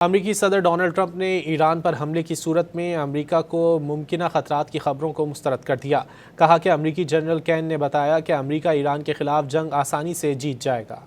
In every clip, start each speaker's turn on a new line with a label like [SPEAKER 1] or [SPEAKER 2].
[SPEAKER 1] امریکی صدر Donald Trump نے ایران پر حملے کی صورت میں امریکہ کو ممکنہ خطرات کی خبروں کو مسترد کر دیا۔ کہا کہ امریکی جنرل کین نے بتایا کہ امریکہ ایران کے خلاف جنگ آسانی سے جیت جائے گا۔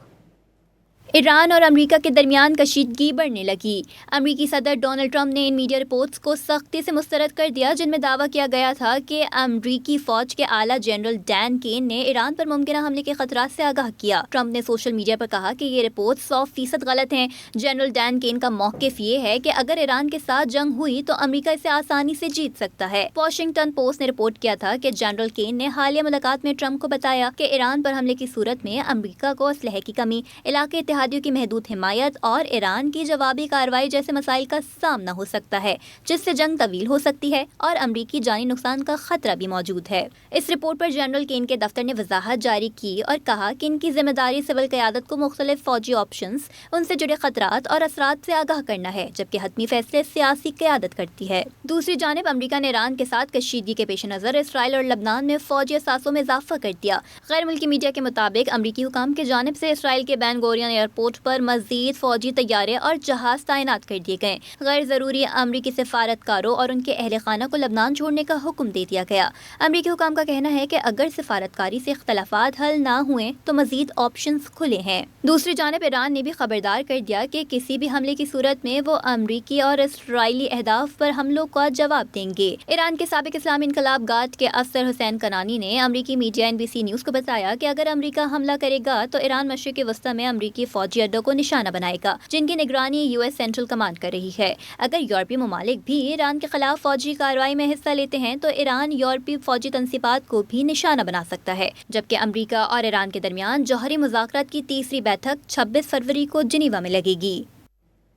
[SPEAKER 2] ایران اور امریکہ کے درمیان کشیدگی بڑھنے لگی۔ امریکی صدر ڈونلڈ ٹرمپ نے ان میڈیا رپورٹس کو سختی سے مسترد کر دیا جن میں دعویٰ کیا گیا تھا کہ امریکی فوج کے اعلیٰ جنرل ڈین کین نے ایران پر ممکنہ حملے کے خطرات سے آگاہ کیا۔ ٹرمپ نے سوشل میڈیا پر کہا کہ یہ رپورٹ 100% غلط ہیں۔ جنرل ڈین کین کا موقف یہ ہے کہ اگر ایران کے ساتھ جنگ ہوئی تو امریکہ اسے آسانی سے جیت سکتا ہے۔ واشنگٹن پوسٹ نے رپورٹ کیا تھا کہ جنرل کین نے حالیہ ملاقات میں ٹرمپ کو بتایا کہ ایران پر حملے کی صورت میں امریکہ کو اسلحے کی کمی، علاقائی اتحادیوں کی محدود حمایت اور ایران کی جوابی کارروائی جیسے مسائل کا سامنا ہو سکتا ہے، جس سے جنگ طویل ہو سکتی ہے اور امریکی جانی نقصان کا خطرہ بھی موجود ہے۔ اس رپورٹ پر جنرل کین کے دفتر نے وضاحت جاری کی اور کہا کہ ان کی ذمہ داری سول قیادت کو مختلف فوجی آپشنز، ان سے جڑے خطرات اور اثرات سے آگاہ کرنا ہے، جبکہ حتمی فیصلے سیاسی قیادت کرتی ہے۔ دوسری جانب امریکہ نے ایران کے ساتھ کشیدگی کے پیش نظر اسرائیل اور لبنان میں فوجی اثاثوں میں اضافہ کر دیا۔ غیر ملکی میڈیا کے مطابق امریکی حکام کی جانب سے اسرائیل کے بین گورین ایئرپورٹ پر مزید فوجی طیارے اور جہاز تعینات کر دیے گئے۔ غیر ضروری امریکی سفارتکاروں اور ان کے اہل خانہ کو لبنان چھوڑنے کا حکم دے دیا گیا۔ امریکی حکام کا کہنا ہے کہ اگر سفارتکاری سے اختلافات حل نہ ہوئے تو مزید آپشنز کھلے ہیں۔ دوسری جانب ایران نے بھی خبردار کر دیا کہ کسی بھی حملے کی صورت میں وہ امریکی اور اسرائیلی اہداف پر حملوں کا جواب دیں گے۔ ایران کے سابق اسلامی انقلاب گارڈ کے افسر حسین کنانی نے امریکی میڈیا NBC نیوز کو بتایا کہ اگر امریکہ حملہ کرے گا تو ایران مشرق وسطی میں امریکی فوجی اڈوں کو نشانہ بنائے گا جن کی نگرانی US سینٹرل کمانڈ کر رہی ہے۔ اگر یورپی ممالک بھی ایران کے خلاف فوجی کارروائی میں حصہ لیتے ہیں تو ایران یورپی فوجی تنصیبات کو بھی نشانہ بنا سکتا ہے، جبکہ امریکہ اور ایران کے درمیان جوہری مذاکرات کی تیسری بیٹھک 26 فروری کو جنیوا میں لگے گی۔